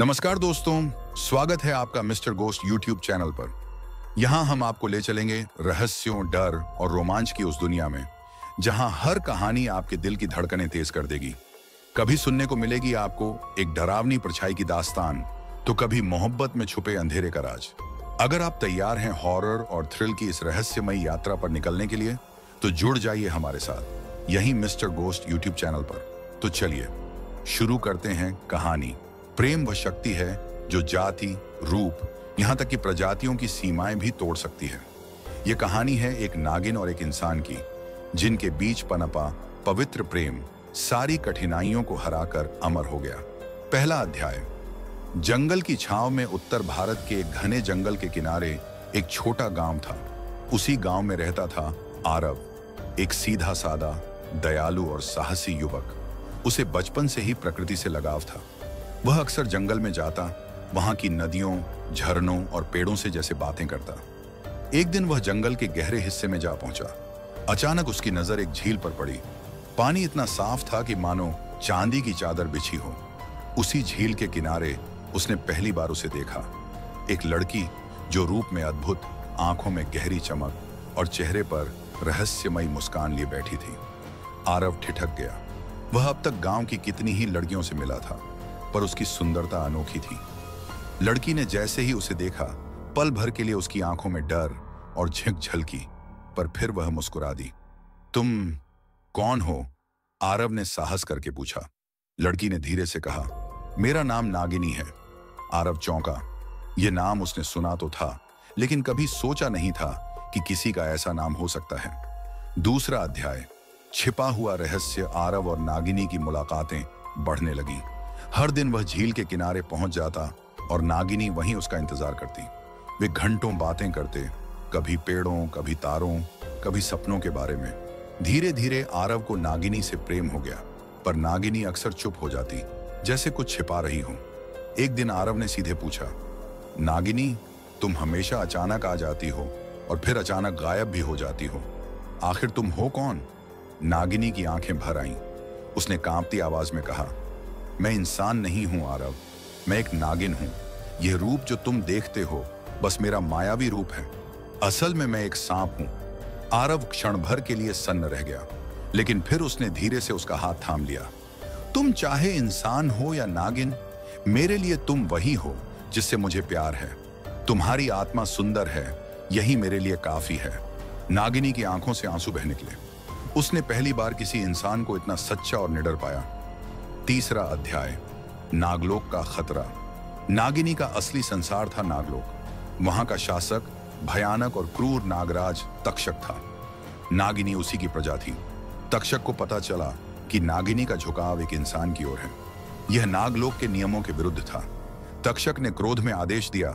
नमस्कार दोस्तों, स्वागत है आपका मिस्टर गोस्ट यूट्यूब चैनल पर। यहाँ हम आपको ले चलेंगे रहस्यों, डर और रोमांच की उस दुनिया में जहाँ हर कहानी आपके दिल की धड़कनें तेज कर देगी। कभी सुनने को मिलेगी आपको एक डरावनी परछाई की दास्तान, तो कभी मोहब्बत में छुपे अंधेरे का राज। अगर आप तैयार हैं हॉरर और थ्रिल की इस रहस्यमयी यात्रा पर निकलने के लिए, तो जुड़ जाइए हमारे साथ यहीं मिस्टर गोस्ट यूट्यूब चैनल पर। तो चलिए शुरू करते हैं कहानी। प्रेम वह शक्ति है जो जाति, रूप, यहाँ तक कि प्रजातियों की सीमाएं भी तोड़ सकती है। यह कहानी है एक नागिन और एक इंसान की, जिनके बीच पनपा पवित्र प्रेम सारी कठिनाइयों को हराकर अमर हो गया। पहला अध्याय। जंगल की छांव में उत्तर भारत के एक घने जंगल के किनारे एक छोटा गांव था। उसी गांव में रहता था आरव, एक सीधा सादा, दयालु और साहसी युवक। उसे बचपन से ही प्रकृति से लगाव था। वह अक्सर जंगल में जाता, वहां की नदियों, झरनों और पेड़ों से जैसे बातें करता। एक दिन वह जंगल के गहरे हिस्से में जा पहुंचा। अचानक उसकी नजर एक झील पर पड़ी। पानी इतना साफ था कि मानो चांदी की चादर बिछी हो। उसी झील के किनारे उसने पहली बार उसे देखा, एक लड़की जो रूप में अद्भुत, आंखों में गहरी चमक और चेहरे पर रहस्यमयी मुस्कान लिए बैठी थी। आरव ठिठक गया। वह अब तक गांव की कितनी ही लड़कियों से मिला था, पर उसकी सुंदरता अनोखी थी। लड़की ने जैसे ही उसे देखा, पल भर के लिए उसकी आंखों में डर और झिक झलकी, पर फिर वह मुस्कुरा दी। तुम कौन हो? आरव ने साहस करके पूछा। लड़की ने धीरे से कहा, मेरा नाम नागिनी है। आरव चौंका। यह नाम उसने सुना तो था, लेकिन कभी सोचा नहीं था कि किसी का ऐसा नाम हो सकता है। दूसरा अध्याय। छिपा हुआ रहस्य। आरव और नागिनी की मुलाकातें बढ़ने लगीं। हर दिन वह झील के किनारे पहुंच जाता और नागिनी वहीं उसका इंतजार करती। वे घंटों बातें करते, कभी पेड़ों, कभी तारों, कभी सपनों के बारे में। धीरे धीरे आरव को नागिनी से प्रेम हो गया, पर नागिनी अक्सर चुप हो जाती, जैसे कुछ छिपा रही हो। एक दिन आरव ने सीधे पूछा, नागिनी, तुम हमेशा अचानक आ जाती हो और फिर अचानक गायब भी हो जाती हो। आखिर तुम हो कौन? नागिनी की आंखें भर आईं। उसने कांपती आवाज में कहा, मैं इंसान नहीं हूं आरव, मैं एक नागिन हूं। यह रूप जो तुम देखते हो बस मेरा मायावी रूप है। असल में मैं एक सांप हूं। आरव क्षण भर के लिए सन्न रह गया, लेकिन फिर उसने धीरे से उसका हाथ थाम लिया। तुम चाहे इंसान हो या नागिन, मेरे लिए तुम वही हो जिससे मुझे प्यार है। तुम्हारी आत्मा सुंदर है, यही मेरे लिए काफी है। नागिनी की आंखों से आंसू बह निकले। उसने पहली बार किसी इंसान को इतना सच्चा और निडर पाया। तीसरा अध्याय। नागलोक का खतरा। नागिनी का असली संसार था नागलोक। वहां का शासक भयानक और क्रूर नागराज तक्षक था। नागिनी उसी की प्रजा थी। तक्षक को पता चला कि नागिनी का झुकाव एक इंसान की ओर है। यह नागलोक के नियमों के विरुद्ध था। तक्षक ने क्रोध में आदेश दिया,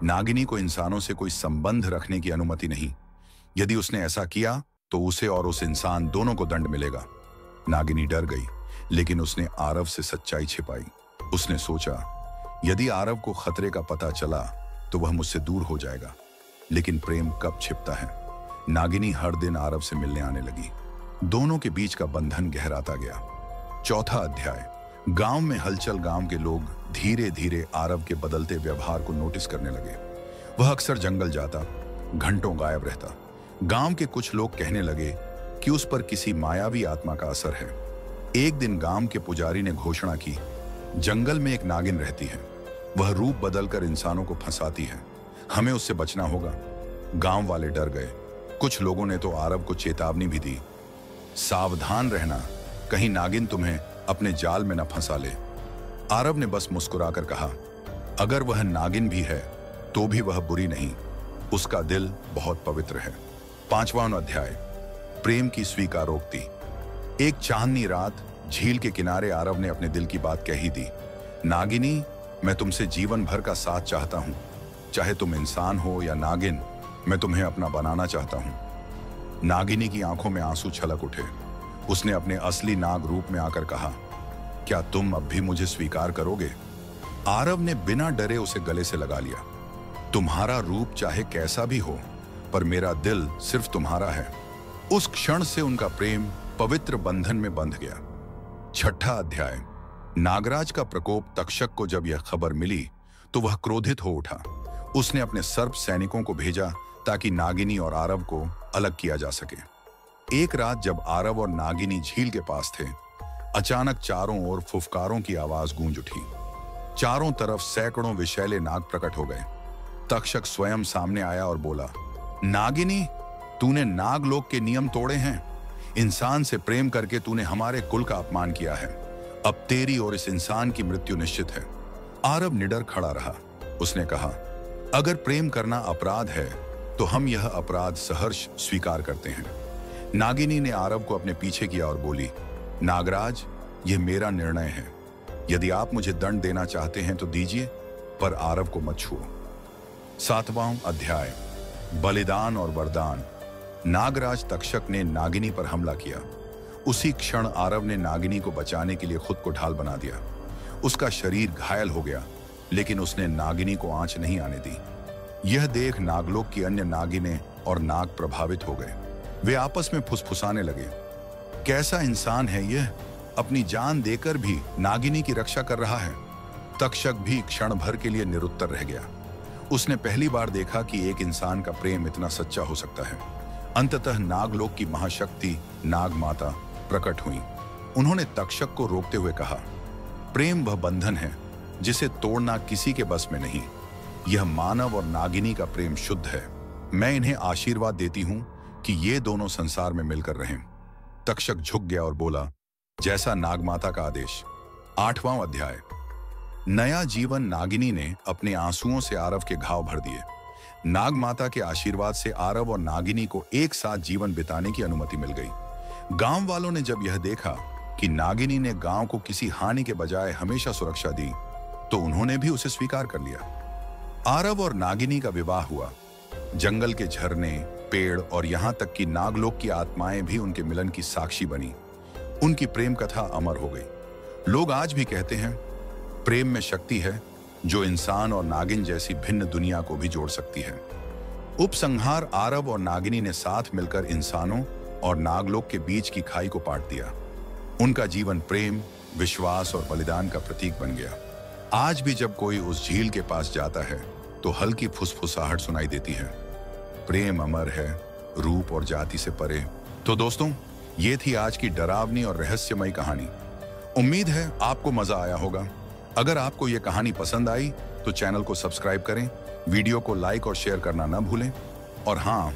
नागिनी को इंसानों से कोई संबंध रखने की अनुमति नहीं। यदि उसने ऐसा किया तो उसे और उस इंसान दोनों को दंड मिलेगा। नागिनी डर गई, लेकिन उसने आरव से सच्चाई छिपाई। उसने सोचा, यदि आरव को खतरे का पता चला तो वह मुझसे दूर हो जाएगा। लेकिन प्रेम कब छिपता है। नागिनी हर दिन आरव से मिलने आने लगी। दोनों के बीच का बंधन गहराता गया। चौथा अध्याय। गांव में हलचल। गांव के लोग धीरे धीरे आरव के बदलते व्यवहार को नोटिस करने लगे। वह अक्सर जंगल जाता, घंटों गायब रहता। गांव के कुछ लोग कहने लगे कि उस पर किसी मायावी आत्मा का असर है। एक दिन गांव के पुजारी ने घोषणा की, जंगल में एक नागिन रहती है। वह रूप बदलकर इंसानों को फंसाती है। हमें उससे बचना होगा। गांव वाले डर गए। कुछ लोगों ने तो आरव को चेतावनी भी दी, सावधान रहना, कहीं नागिन तुम्हें अपने जाल में न फंसा ले। आरव ने बस मुस्कुराकर कहा, अगर वह नागिन भी है तो भी वह बुरी नहीं, उसका दिल बहुत पवित्र है। पांचवां अध्याय। प्रेम की स्वीकारोक्ति। एक चांदनी रात झील के किनारे आरव ने अपने दिल की बात कही दी, नागिनी, मैं तुमसे जीवन भर का साथ चाहता हूं। चाहे तुम इंसान हो या नागिन, मैं तुम्हें अपना बनाना चाहता हूं। नागिनी की आंखों में आंसू छलक उठे। उसने अपने असली नाग रूप में आकर कहा, क्या तुम अब भी मुझे स्वीकार करोगे? आरव ने बिना डरे उसे गले से लगा लिया। तुम्हारा रूप चाहे कैसा भी हो, पर मेरा दिल सिर्फ तुम्हारा है। उस क्षण से उनका प्रेम पवित्र बंधन में बंध गया। छठा अध्याय। नागराज का प्रकोप तक्षक को जब यह खबर मिली तो वह क्रोधित हो उठा। उसने अपने सर्प सैनिकों को भेजा ताकि नागिनी और आरव को अलग किया जा सके। एक रात जब आरव और नागिनी झील के पास थे, अचानक चारों ओर फुफकारों की आवाज गूंज उठी। चारों तरफ सैकड़ों विषैले नाग प्रकट हो गए। तक्षक स्वयं सामने आया और बोला, नागिनी, तूने नागलोक के नियम तोड़े हैं। इंसान से प्रेम करके तूने हमारे कुल का अपमान किया है। अब तेरी और इस इंसान की मृत्यु निश्चित है। आरव निडर खड़ा रहा। उसने कहा, अगर प्रेम करना अपराध है तो हम यह अपराध सहर्ष स्वीकार करते हैं। नागिनी ने आरव को अपने पीछे किया और बोली, नागराज, यह मेरा निर्णय है। यदि आप मुझे दंड देना चाहते हैं तो दीजिए, पर आरव को मत छुओ। 7वां अध्याय, बलिदान और वरदान। नागराज तक्षक ने नागिनी पर हमला किया। उसी क्षण आरव ने नागिनी को बचाने के लिए खुद को ढाल बना दिया। उसका शरीर घायल हो गया, लेकिन उसने नागिनी को आंच नहीं आने दी। यह देख नागलोक की अन्य नागिनें और नाग प्रभावित हो गए। वे आपस में फुसफुसाने लगे, कैसा इंसान है यह, अपनी जान देकर भी नागिनी की रक्षा कर रहा है। तक्षक भी क्षण भर के लिए निरुत्तर रह गया। उसने पहली बार देखा कि एक इंसान का प्रेम इतना सच्चा हो सकता है। अंततः नागलोक की महाशक्ति नाग माता प्रकट हुई। उन्होंने तक्षक को रोकते हुए कहा, प्रेम वह बंधन है जिसे तोड़ना किसी के बस में नहीं। यह मानव और नागिनी का प्रेम शुद्ध है। मैं इन्हें आशीर्वाद देती हूं कि ये दोनों संसार में मिलकर रहें। तक्षक झुक गया और बोला, जैसा नागमाता का आदेश। 8वां अध्याय, नया जीवन। नागिनी ने अपने आंसुओं से आरव के घाव भर दिए। नागमाता के आशीर्वाद से आरव और नागिनी को एक साथ जीवन बिताने की अनुमति मिल गई। गांव वालों ने जब यह देखा कि नागिनी ने गांव को किसी हानि के बजाय हमेशा सुरक्षा दी, तो उन्होंने भी उसे स्वीकार कर लिया। आरव और नागिनी का विवाह हुआ। जंगल के झरने, पेड़ और यहां तक कि नागलोक की आत्माएं भी उनके मिलन की साक्षी बनी। उनकी प्रेम कथा अमर हो गई। लोग आज भी कहते हैं, प्रेम में शक्ति है जो इंसान और नागिन जैसी भिन्न दुनिया को भी जोड़ सकती है। उपसंहार, आरव और नागिनी ने साथ मिलकर इंसानों और नागलोक के बीच की खाई को पाट दिया। उनका जीवन प्रेम, विश्वास और बलिदान का प्रतीक बन गया। आज भी जब कोई उस झील के पास जाता है तो हल्की फुसफुसाहट सुनाई देती है। प्रेम अमर है, रूप और जाति से परे। तो दोस्तों, ये थी आज की डरावनी और रहस्यमयी कहानी। उम्मीद है आपको मजा आया होगा। अगर आपको ये कहानी पसंद आई तो चैनल को सब्सक्राइब करें, वीडियो को लाइक और शेयर करना न भूलें। और हाँ,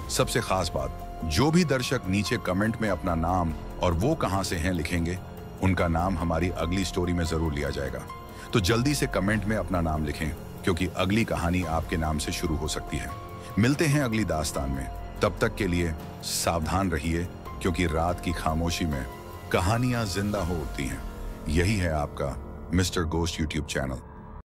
सबसे खास बात, जो भी दर्शक नीचे कमेंट में अपना नाम और वो कहां से हैं लिखेंगे, उनका नाम हमारी अगली स्टोरी में जरूर लिया जाएगा। तो जल्दी से कमेंट में अपना नाम लिखें, क्योंकि अगली कहानी आपके नाम से शुरू हो सकती है। मिलते हैं अगली दास्तान में। तब तक के लिए सावधान रहिए, क्योंकि रात की खामोशी में कहानियां जिंदा हो उठती हैं। यही है आपका मिस्टर गोस्ट यूट्यूब चैनल।